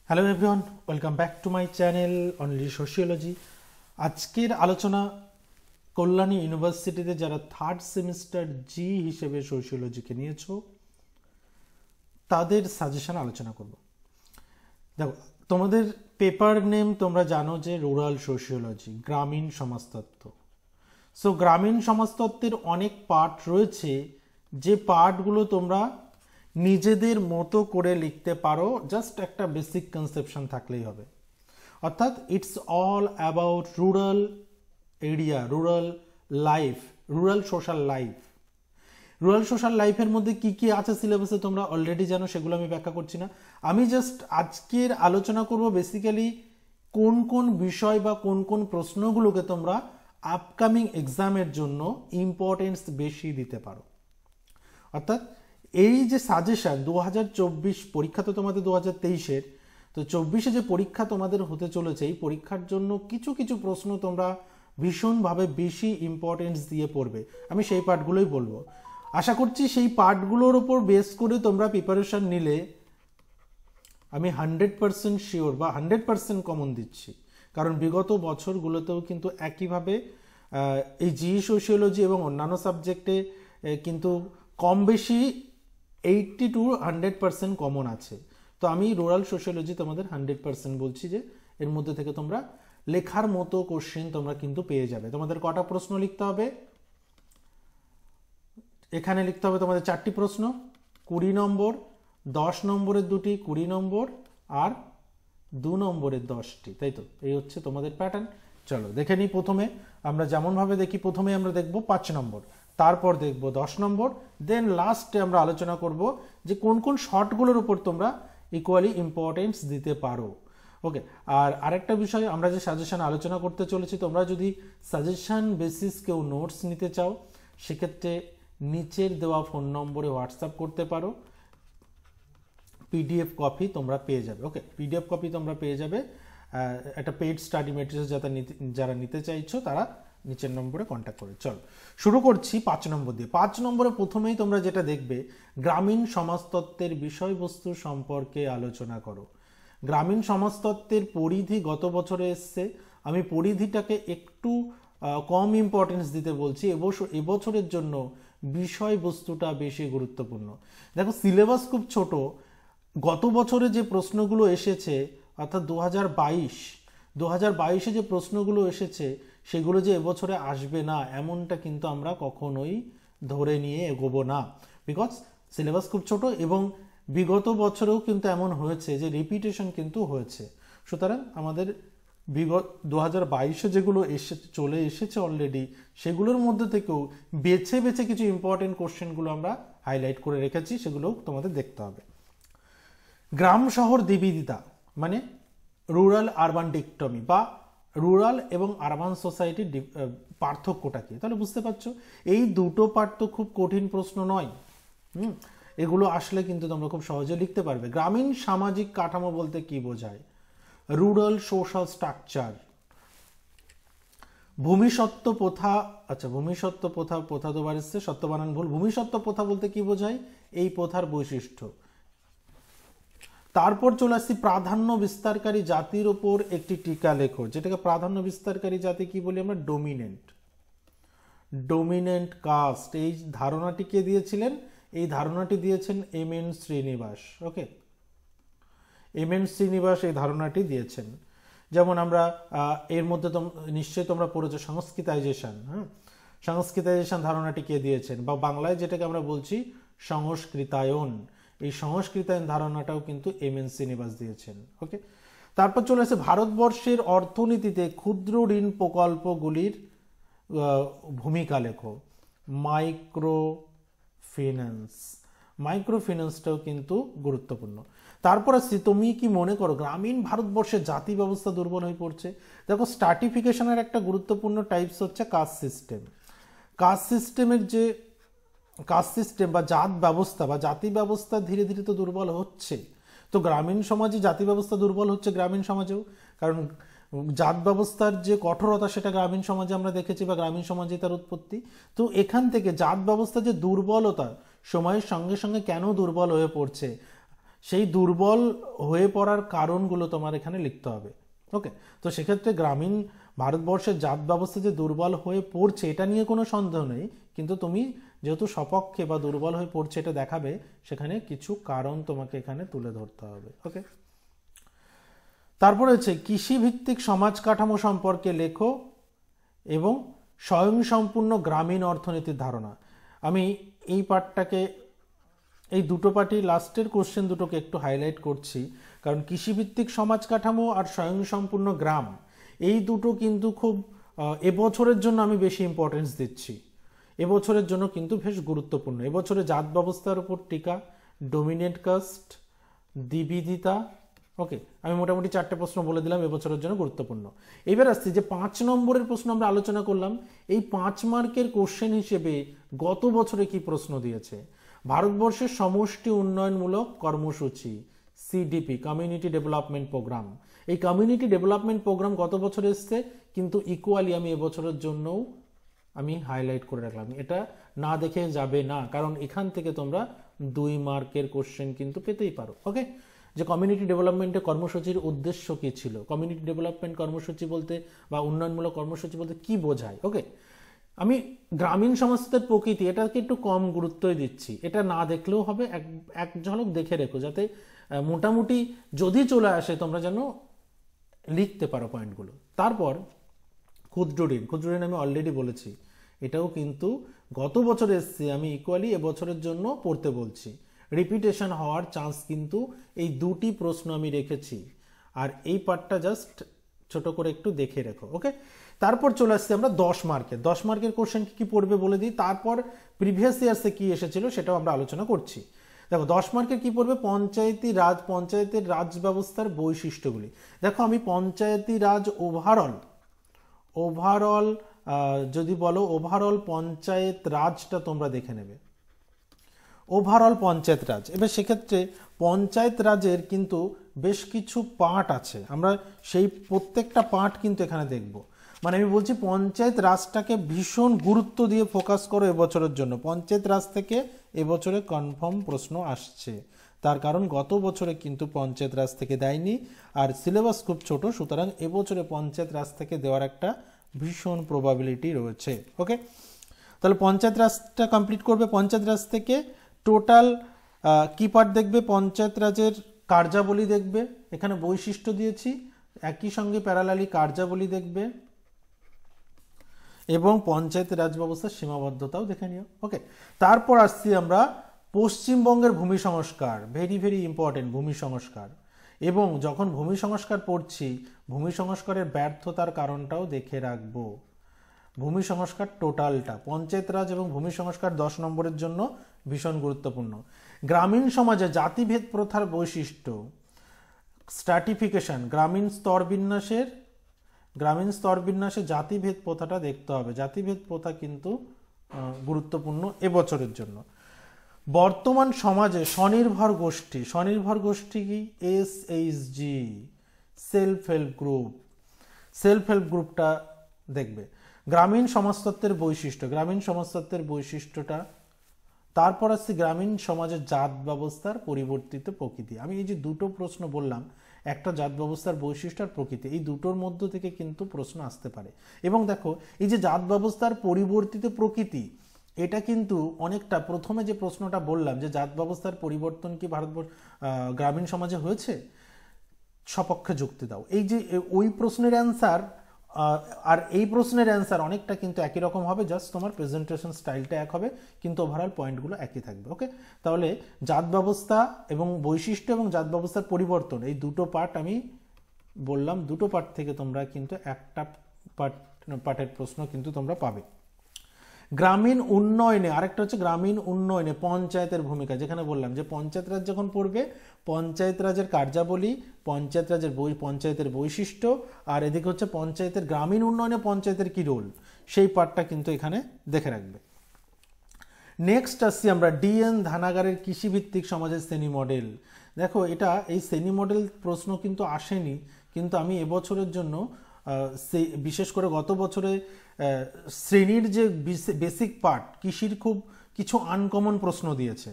Hello everyone, welcome back to my channel only sociology. আজকের আলোচনা কল্যাণী ইউনিভার্সিটিতে যারা থার্ড সেমিস্টার জি হিসেবে সোশিওলজিকে নিয়েছো তাদের সাজেশন আলোচনা করব। দেখো, তোমাদের পেপার নেম তোমরা জানো যে রুরাল সোশিওলজি, গ্রামীণ সমাজতত্ত্ব। সো গ্রামীণ সমাজতত্ত্বের অনেক পার্ট রয়েছে, যে পার্টগুলো তোমরা নিজেদের মতো করে লিখতে পারো, জাস্ট একটা বেসিক কনসেপশন থাকলেই হবে। অর্থাৎ it's all about rural area, rural life, rural social life. Rural social লাইফের মধ্যে কি কি আছে সিলেবাসে তোমরা অলরেডি জানো, সেগুলো আমি ব্যাখ্যা করছি না। আমি জাস্ট আজকের আলোচনা করব বেসিক্যালি কোন কোন বিষয় বা কোন কোন প্রশ্নগুলোকে তোমরা আপকামিং এক্সামের জন্য ইম্পর্টেন্স বেশি দিতে পারো। অর্থাৎ এই যে সাজেশন 2024 পরীক্ষা তো তোমাদের 2023-এর, তো 24-এ যে পরীক্ষা তোমাদের হতে চলেছে, এই পরীক্ষার জন্য কিছু কিছু প্রশ্ন তোমরা ভীষণভাবে বেশি ইম্পর্টেন্স দিয়ে পড়বে। আমি সেই পার্টগুলোই বলবো। আশা করছি সেই পার্টগুলোর ওপর বেস করে তোমরা প্রিপারেশন নিলে আমি 100% শিওর বা 100% কমন দিচ্ছি। কারণ বিগত বছরগুলোতেও কিন্তু একইভাবে এই জি সোশিওলজি এবং অন্যান্য সাবজেক্টে কিন্তু কম বেশি 80 to 100% কমন আছে। তো আমি রুরাল সোশিওলজি তোমাদের 100% বলছি যে এর মধ্যে থেকে তোমরা লেখার মতো কোশ্চেন তোমরা কিন্তু পেয়ে যাবে। তোমাদের কটা প্রশ্ন লিখতে হবে? এখানে লিখতে হবে তোমাদের 4টি প্রশ্ন, 20 নম্বর, 10 নম্বরের 2টি, 20 নম্বর আর 2 নম্বরের 10টি, তাই তো? এই হচ্ছে তোমাদের প্যাটার্ন। চলো দেখে নিই। প্রথমে আমরা যেমনভাবে দেখি, প্রথমে আমরা দেখব 5 নম্বর, তারপর দেখব 10 নম্বর, দেন লাস্টে আমরা আলোচনা করব যে কোন কোন শর্টগুলোর উপর তোমরা ইকুয়ালি ইম্পর্টেন্স দিতে পারো। ওকে, আর আরেকটা বিষয়, আমরা যে সাজেশন আলোচনা করতে চলেছি, তোমরা যদি সাজেশন বেসিস কেউ নোটস নিতে চাও, সেক্ষেত্রে নিচের দেওয়া ফোন নম্বরে হোয়াটসঅ্যাপ করতে পারো, পিডিএফ কপি তোমরা পেয়ে যাবে। ওকে, পিডিএফ কপি তোমরা পেয়ে যাবে। একটা পেইড স্টাডি মেটেরিয়াল যারা নিতে চাইছো তারা নিচের নম্বরে কন্ট্যাক্ট করে। চলো শুরু করছি 5 নম্বর দিয়ে। 5 নম্বরে প্রথমেই তোমরা যেটা দেখবে, গ্রামীণ সমাজতত্ত্বের বিষয়বস্তু সম্পর্কে আলোচনা করো। গ্রামীণ সমাজতত্ত্বের পরিধি গত বছরে এসছে, আমি পরিধিটাকে একটু কম ইম্পর্টেন্স দিতে বলছি। এবছরের জন্য বিষয়বস্তুটা বেশি গুরুত্বপূর্ণ। দেখো, সিলেবাস খুব ছোট। গত বছরে যে প্রশ্নগুলো এসেছে, অর্থাৎ 2022-এ যে প্রশ্নগুলো এসেছে, সেগুলো যে এবছরে আসবে না এমনটা কিন্তু আমরা কখনোই ধরে নিয়ে এগোবো না, বিকজ সিলেবাস খুব ছোট এবং বিগত বছরেও কিন্তু এমন হয়েছে যে রিপিটেশন কিন্তু হয়েছে। সুতরাং আমাদের বিগত 2022-এ যেগুলো চলে এসেছে অলরেডি, সেগুলোর মধ্যে থেকেও বেছে বেছে কিছু ইম্পর্টেন্ট কোশ্চেনগুলো আমরা হাইলাইট করে রেখেছি, সেগুলো তোমাদের দেখতে হবে। গ্রাম শহর দ্বিবিদিতা মানে রুরাল আরবান ডিকটমি বা রুরাল এবং আরবান সোসাইটির পার্থক্যটা কি, তাহলে বুঝতে পারছো এই দুটো পার্ট তো খুব কঠিন প্রশ্ন নয়। এগুলো আসলে কিন্তু তোমরা খুব সহজে লিখতে পারবে। গ্রামীণ সামাজিক কাঠামো বলতে কি বোঝায়? Rural social structure. ভূমিসত্ত্ব প্রথা, আচ্ছা ভূমিসত্ত্ব প্রথা দুবার এসছে, সত্য বানান ভুল। ভূমিসত্ত্ব প্রথা বলতে কি বোঝায়? এই প্রথার বৈশিষ্ট্য। তারপর চলে আসছি প্রাধান্য বিস্তারকারী জাতির ওপর একটি টিকা লেখো, যেটাকে প্রাধান্য বিস্তারকারী জাতি কি বলি আমরা? Dominant caste. এই ধারণাটি কে দিয়েছিলেন? এই ধারণাটি দিয়েছেন M N. Srinivas. Okay, M N. Srinivas এই ধারণাটি দিয়েছেন। যেমন আমরা এর মধ্যে নিশ্চয়ই তোমরা পড়েছো সংস্কৃতাইজেশন। সংস্কৃতাইজেশন ধারণাটি কে দিয়েছেন, বা বাংলায় যেটাকে আমরা বলছি সংস্কৃতায়ন, এই সংস্কৃতায়ন ধারণাটাও কিন্তু এম.এন. শ্রীনিবাস দিয়েছেন। ওকে, তারপর চলে আসে ভারতবর্ষের অর্থনীতিতে ক্ষুদ্র ঋণ প্রকল্পগুলির ভূমিকা লেখো। মাইক্রোফিন্যান্সটাও কিন্তু গুরুত্বপূর্ণ। তারপর আসছি, তুমি কি মনে করো গ্রামীণ ভারতবর্ষের জাতি ব্যবস্থা দুর্বল হয়ে পড়ছে? দেখো, স্ট্রাটিফিকেশনের একটা গুরুত্বপূর্ণ টাইপস হচ্ছে কাস্ট সিস্টেম। কাস্ট সিস্টেম বা জাত ব্যবস্থা বা জাতি ব্যবস্থা ধীরে ধীরে তো দুর্বল হচ্ছে। তো গ্রামীণ সমাজে জাতি ব্যবস্থা দুর্বল হচ্ছে, গ্রামীণ সমাজেও, কারণ জাত ব্যবস্থার যে কঠোরতা সেটা গ্রামীণ সমাজে আমরা দেখেছি, বা গ্রামীণ সমাজে তার উৎপত্তি। তো এখান থেকে জাত ব্যবস্থা যে দুর্বলতা সময়ের সঙ্গে সঙ্গে কেন দুর্বল হয়ে পড়ছে, সেই দুর্বল হয়ে পড়ার কারণগুলো তোমার এখানে লিখতে হবে। ওকে, তো সেক্ষেত্রে গ্রামীণ ভারতবর্ষের জাত ব্যবস্থা যে দুর্বল হয়ে পড়ছে এটা নিয়ে কোনো সন্দেহ নেই, কিন্তু তুমি যেহেতু সপক্ষে বা দুর্বল হয়ে পড়ছে এটা দেখাবে, সেখানে কিছু কারণ তোমাকে এখানে তুলে ধরতে হবে। ওকে, তারপরে হচ্ছে কৃষিভিত্তিক সমাজ কাঠামো সম্পর্কে লেখো এবং স্বয়ংসম্পূর্ণ গ্রামীণ অর্থনীতির ধারণা। আমি এই পার্টটাকে, এই দুটো পার্টি লাস্টের কোশ্চেন দুটোকে একটু হাইলাইট করছি, কারণ কৃষিভিত্তিক সমাজ কাঠামো আর স্বয়ংসম্পূর্ণ গ্রাম এই দুটো কিন্তু খুব এবছরের জন্য আমি বেশি ইম্পর্টেন্স দিচ্ছি, এবছরের জন্য কিন্তু বেশ গুরুত্বপূর্ণ। এবছরে জাত ব্যবস্থার উপর টিকা, ডোমিনেন্ট কাস্ট, দ্বিবিধিতা। ওকে, আমি মোটামুটি 4টে প্রশ্ন বলে দিলাম এবছরের জন্য গুরুত্বপূর্ণ। এবার আসছি যে 5 নম্বরের প্রশ্ন আমরা আলোচনা করলাম, এই 5 মার্কের কোশ্চেন হিসেবে গত বছরে কি প্রশ্ন দিয়েছে। ভারতবর্ষের সমষ্টি উন্নয়নমূলক কর্মসূচি সিডিপি, কমিউনিটি ডেভেলপমেন্ট প্রোগ্রাম, এই কমিউনিটি ডেভেলপমেন্ট প্রোগ্রাম গত বছর এসছে, কিন্তু ইকুয়ালি আমি এবছরের জন্যও আমি হাইলাইট করে রাখলাম, এটা না দেখে যাবে না, কারণ এখান থেকে তোমরা 2 মার্কের কোশ্চেন কিন্তু পেতেই পারো। ওকে, যে কমিউনিটি ডেভেলপমেন্টের কর্মসূচির উদ্দেশ্য কি ছিল, কমিউনিটি ডেভেলপমেন্ট কর্মসূচি বলতে বা উন্নয়নমূলক কর্মসূচি বলতে কি বোঝায়। ওকে, আমি গ্রামীণ সমাজের প্রকৃতি এটাকে একটু কম গুরুত্বই দিচ্ছি, এটা না দেখলেও হবে, এক ঝলক দেখে রেখো, যাতে মোটামুটি যদি চলে আসে তোমরা যেন লিখতে পারো পয়েন্টগুলো। তারপর ক্ষুদ্র ঋণ, ক্ষুদ্র ঋণ আমি অলরেডি বলেছি, এটাও কিন্তু গত বছর এসছে, আমি ইকুয়ালি এবছরের জন্য পড়তে বলছি। রিপিটেশন হওয়ার চান্স কিন্তু এই 2টি প্রশ্ন আমি রেখেছি, আর এই পার্টটা জাস্ট ছোট করে একটু দেখে রেখো। ওকে, তারপর চলে আসছি আমরা 10 মার্কের। 10 মার্কের কোশ্চেন কি পড়বে বলে দিই, তারপর প্রিভিয়াস ইয়ার্সে কি এসেছিল সেটাও আমরা আলোচনা করছি। দেখো 10 মার্কের কি পড়বে, পঞ্চায়েতি রাজ, পঞ্চায়েতের রাজ ব্যবস্থার বৈশিষ্ট্যগুলি। দেখো আমি পঞ্চায়েতি রাজ ওভারঅল যদি বলো ওভারঅল পঞ্চায়েত রাজটা তোমরা দেখে নেবে, ওভারঅল পঞ্চায়েত রাজ। এবার সেক্ষেত্রে পঞ্চায়েত রাজের কিন্তু বেশ কিছু পার্ট আছে, আমরা সেই প্রত্যেকটা পার্ট কিন্তু এখানে দেখব। মানে আমি বলছি পঞ্চায়েত রাজটাকে ভীষণ গুরুত্ব দিয়ে ফোকাস করো এবছরের জন্য। পঞ্চায়েত রাজ থেকে এবছরে কনফার্ম প্রশ্ন আসছে, তার কারণ গত বছরে কিন্তু পঞ্চায়েত রাজ থেকে দেয়নি, আর সিলেবাস খুব ছোট, সুতরাং এবছরে পঞ্চায়েত রাজ থেকে দেওয়ার একটা ভীষণ প্রবাবিলিটি রয়েছে। ওকে, তাহলে পঞ্চায়েত রাজটা কমপ্লিট করবে। পঞ্চায়েত রাজ থেকে টোটাল কি পার্ট দেখবে, পঞ্চায়েত রাজের কার্যাবলী দেখবে, এখানে বৈশিষ্ট্য দিয়েছি, একই সঙ্গে প্যারালালি কার্যাবলী দেখবে এবং পঞ্চায়েত রাজ ব্যবস্থার সীমাবদ্ধতাও দেখে নিও। ওকে, তারপর আসছি আমরা পশ্চিমবঙ্গের ভূমি সংস্কার, ভেরি ভেরি ইম্পর্টেন্ট ভূমি সংস্কার, এবং যখন ভূমি সংস্কার পড়ছি ভূমি সংস্কারের ব্যর্থতার কারণটাও দেখে রাখবো। ভূমি সংস্কার টোটালটা, পঞ্চায়েত রাজ এবং ভূমি সংস্কার 10 নম্বরের জন্য ভীষণ গুরুত্বপূর্ণ। গ্রামীণ সমাজে জাতিভেদ প্রথার বৈশিষ্ট্য, স্ট্র্যাটিফিকেশন, গ্রামীণ স্তর বিন্যাসে জাতিভেদ প্রথাটা দেখতে হবে। জাতিভেদ প্রথা কিন্তু গুরুত্বপূর্ণ এবছরের জন্য। বর্তমান সমাজে স্বনির্ভর গোষ্ঠী কি, SHG, সেলফ হেল্প গ্রুপটা দেখবে। গ্রামীণ সমাজতত্ত্বের বৈশিষ্ট্যটা, তারপর আসছে গ্রামীণ সমাজের জাত ব্যবস্থার পরিবর্তিত প্রকৃতি। আমি এই যে 2টো প্রশ্ন বললাম, একটা জাত ব্যবস্থার বৈশিষ্ট্য আর প্রকৃতি, এই 2টোর মধ্য থেকে কিন্তু প্রশ্ন আসতে পারে। এবং দেখো এই যে জাত ব্যবস্থার পরিবর্তিত প্রকৃতি, এটা কিন্তু অনেকটা প্রথমে যে প্রশ্নটা বললাম যে জাত ব্যবস্থার পরিবর্তন কি গ্রামীণ সমাজে হয়েছে, সপক্ষে যুক্তি দাও। এই যে ওই প্রশ্নের অ্যান্সার আর এই প্রশ্নের অ্যান্সার অনেকটা কিন্তু একই রকম হবে, জাস্ট তোমার প্রেজেন্টেশন স্টাইলটা এক হবে, কিন্তু ওভারঅল পয়েন্টগুলো একই থাকবে। ওকে, তাহলে জাত ব্যবস্থা এবং বৈশিষ্ট্য এবং জাত ব্যবস্থার পরিবর্তন, এই 2টো পার্ট আমি বললাম, 2টো পার্ট থেকে তোমরা কিন্তু একটা পার্টের প্রশ্ন কিন্তু তোমরা পাবে। গ্রামীণ উন্নয়নে আরেকটা হচ্ছে গ্রামীণ উন্নয়নে পঞ্চায়েতের ভূমিকা, যেখানে বললাম যে পঞ্চায়েত রাজ যখন পড়বে, পঞ্চায়েত রাজের কার্যাবলী, পঞ্চায়েতের বৈশিষ্ট্য, আর এদিকে হচ্ছে পঞ্চায়েতের গ্রামীণ উন্নয়নে পঞ্চায়েতের কি রোল, সেই পার্টটা কিন্তু এখানে দেখে রাখবে। নেক্সট আসছি আমরা DN ধানাগারের কৃষিভিত্তিক সমাজের শ্রেণী মডেল। দেখো এটা এই শ্রেণী মডেল প্রশ্ন কিন্তু আসেনি, কিন্তু আমি এবছরের জন্য বিশেষ করে গত বছরে শ্রেণীর যে বেসিক পার্ট, কৃষির খুব কিছু আনকমন প্রশ্ন দিয়েছে।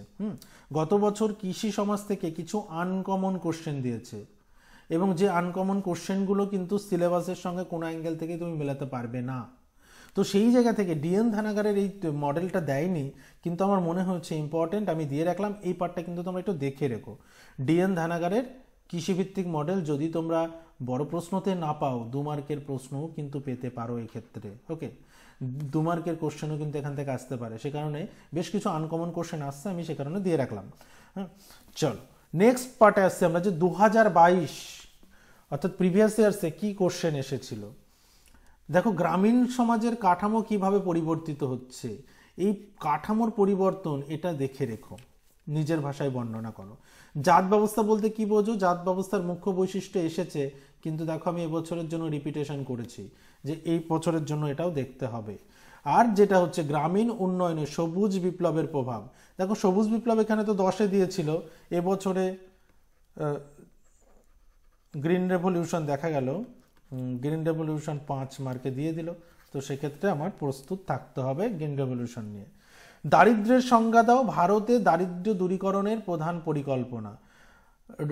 গত বছর কৃষি সমাজ থেকে কিছু আনকমন কোশ্চেন দিয়েছে, এবং যে আনকমন কোশ্চেনগুলো কিন্তু সিলেবাসের সঙ্গে কোনো অ্যাঙ্গেল থেকে তুমি মেলাতে পারবে না। তো সেই জায়গা থেকে ডিএন ধানাগারের এই মডেলটা দেয়নি, কিন্তু আমার মনে হচ্ছে ইম্পর্টেন্ট, আমি দিয়ে রাখলাম। এই পার্টটা কিন্তু তোমরা একটু দেখে রেখো। ডিএন ধানাগারের কৃষিভিত্তিক মডেল যদি তোমরা বড় প্রশ্নতে না পাও, 2 মার্কের প্রশ্নও কিন্তু পেতে পারো এক্ষেত্রে। ওকে, 2 মার্কের কোশ্চেনও কিন্তু এখান থেকে আসতে পারে, সে কারণে বেশ কিছু আনকমন কোশ্চেন আসছে, আমি সে কারণে দিয়ে রাখলাম। হ্যাঁ, চলো নেক্সট পার্টে আসছে আমরা, যে 2022 অর্থাৎ প্রিভিয়াস ইয়ার্সে কি কোশ্চেন এসেছিল। দেখো গ্রামীণ সমাজের কাঠামো কিভাবে পরিবর্তিত হচ্ছে, এই কাঠামোর পরিবর্তন এটা দেখে রেখো, নিজের ভাষায় বর্ণনা করো। জাত ব্যবস্থা বলতে কি বোঝো? জাত ব্যবস্থার মুখ্য বৈশিষ্ট্য এসেছে, কিন্তু দেখো আমি এবছরের জন্য রিপিটেশন করেছি যে এই বছরের জন্য এটাও দেখতে হবে। আর যেটা হচ্ছে গ্রামীণ উন্নয়নে সবুজ বিপ্লবের প্রভাব। দেখো সবুজ বিপ্লব এখানে তো 10-এ দিয়েছিল, এবছরে গ্রিন রেভলিউশন দেখা গেল, গ্রিন রেভলিউশন 5 মার্কে দিয়ে দিল। তো সেক্ষেত্রে আমার প্রস্তুত থাকতে হবে গ্রিন রেভলিউশন নিয়ে। দারিদ্র্যের সংজ্ঞা দাও। ভারতে দারিদ্র্য দূরীকরণের প্রধান পরিকল্পনা,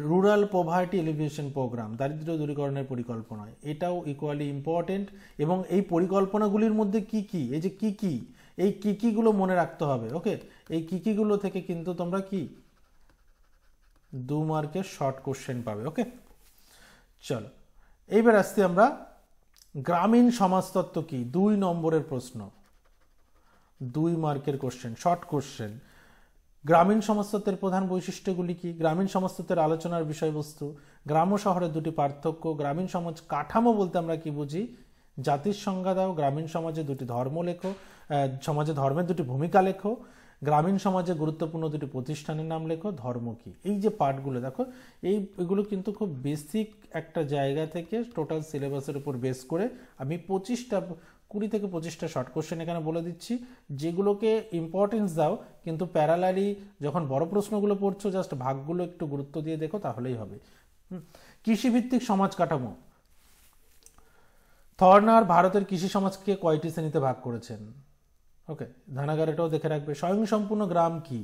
রুরাল পভার্টি এলিভেশন প্রোগ্রাম, দারিদ্র্য দূরীকরণের পরিকল্পনা, এটাও ইকুয়ালি ইম্পর্টেন্ট। এবং এই পরিকল্পনাগুলির মধ্যে কি কি, এই যে কি কি, এই কি কিগুলো মনে রাখতে হবে। ওকে, এই কি কিগুলো থেকে কিন্তু তোমরা কি 2 মার্কের শর্ট কোশ্চেন পাবে। ওকে, চলো এইবার আসছি আমরা গ্রামীণ সমাজতত্ত্ব কি, 2 নম্বরের প্রশ্ন, 2 মার্কের কোশ্চেন, শর্ট কোশ্চেন। গ্রামীণ সমাজতত্ত্বের প্রধান বৈশিষ্ট্যগুলি কি, গ্রামীণ সমাজতত্ত্বের আলোচনার বিষয়বস্তু, গ্রাম ও শহরের 2টি পার্থক্য, গ্রামীণ সমাজ কাঠামো বলতে আমরা কি বুঝি, জাতির সংজ্ঞা দাও, গ্রামীণ সমাজে 2টি ধর্ম লেখো, সমাজে ধর্মের 2টি ভূমিকা লেখো, গ্রামীণ সমাজে গুরুত্বপূর্ণ 2টি প্রতিষ্ঠানের নাম লেখো, ধর্ম কি। এই যে পার্টগুলো দেখো, এগুলো কিন্তু খুব বেসিক একটা জায়গা থেকে টোটাল সিলেবাসের উপর বেস করে আমি 20 থেকে 25টা শর্ট কোশ্চেন এখানে বলে দিচ্ছি, যেগুলোকে ইম্পর্টেন্স দাও, কিন্তু প্যারালালি যখন বড় প্রশ্নগুলো পড়ছো জাস্ট ভাগগুলো একটু গুরুত্ব দিয়ে দেখো, তাহলেই হবে। কৃষিভিত্তিক সমাজ কাঠামো, থর্নার ভারতের কৃষি সমাজকে কয়টি শ্রেণীতে ভাগ করেছেন। ওকে, ধানাগার এটাও দেখে রাখবে। স্বয়ংসম্পূর্ণ গ্রাম কি,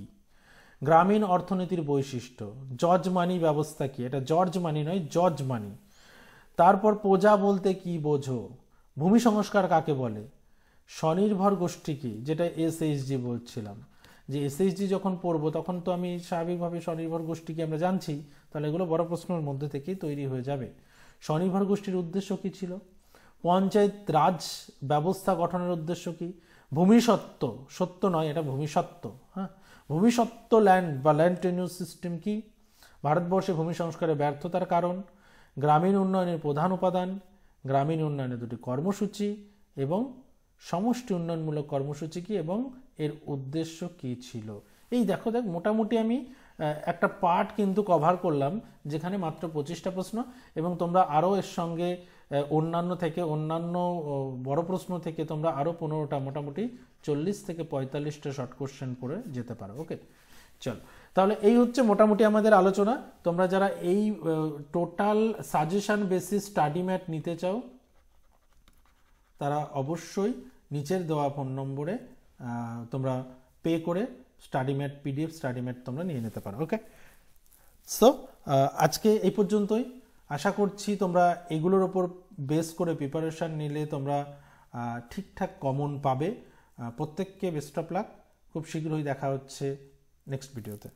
গ্রামীণ অর্থনীতির বৈশিষ্ট্য, জজ মানি ব্যবস্থা কি, এটা জর্জ মানি নয়, জজ মানি। তারপর প্রজা বলতে কি বোঝো, ভূমি সংস্কার কাকে বলে, স্বনির্ভর গোষ্ঠী কি, যেটা এসএইচজি বলছিলাম, যে এসএইচজি যখন পড়বো তখন তো আমি স্বাভাবিকভাবে স্বনির্ভর গোষ্ঠী কি আমরা জানছি, তাহলে এগুলো বড় প্রশ্নের মধ্যে থেকেই তৈরি হয়ে যাবে। স্বনির্ভর গোষ্ঠীর উদ্দেশ্য কি ছিল, পঞ্চায়েত রাজ ব্যবস্থা গঠনের উদ্দেশ্য কি, ভূমিসত্ত্ব, সত্য নয় এটা ভূমিসত্ত্ব, হ্যাঁ, ভূমিসত্ত্ব ল্যান্ড বা ল্যান্ড টেনিউর সিস্টেম কি, ভারতবর্ষে ভূমি সংস্কারের ব্যর্থতার কারণ, গ্রামীণ উন্নয়নের প্রধান উপাদান, গ্রামীণ উন্নয়নের 2টি কর্মসূচি এবং সমষ্টি উন্নয়নমূলক কর্মসূচি কি এবং এর উদ্দেশ্য কি ছিল। এই দেখো মোটামুটি আমি একটা পার্ট কিন্তু কভার করলাম, যেখানে মাত্র 25টা প্রশ্ন, এবং তোমরা আরও এর সঙ্গে অন্যান্য বড় প্রশ্ন থেকে তোমরা আরও 15টা, মোটামুটি 40 থেকে 45টা শর্ট কোশ্চেন পড়ে যেতে পারো। ওকে, চল তাহলে এই হচ্ছে মোটামুটি আমাদের আলোচনা। তোমরা যারা এই total suggestion basis study mat নিতে চাও, তারা অবশ্যই নিচের দেওয়া ফোন নম্বরে তোমরা পে করে study mat PDF study mat তোমরা নিয়ে নিতে পারো। ওকে, সো আজকে এই পর্যন্তই। আশা করছি তোমরা এগুলোর ওপর বেস করে প্রিপারেশান নিলে তোমরা ঠিকঠাক কমন পাবে। প্রত্যেককে বেস্ট অফ লাক। খুব শীঘ্রই দেখা হচ্ছে নেক্সট ভিডিওতে।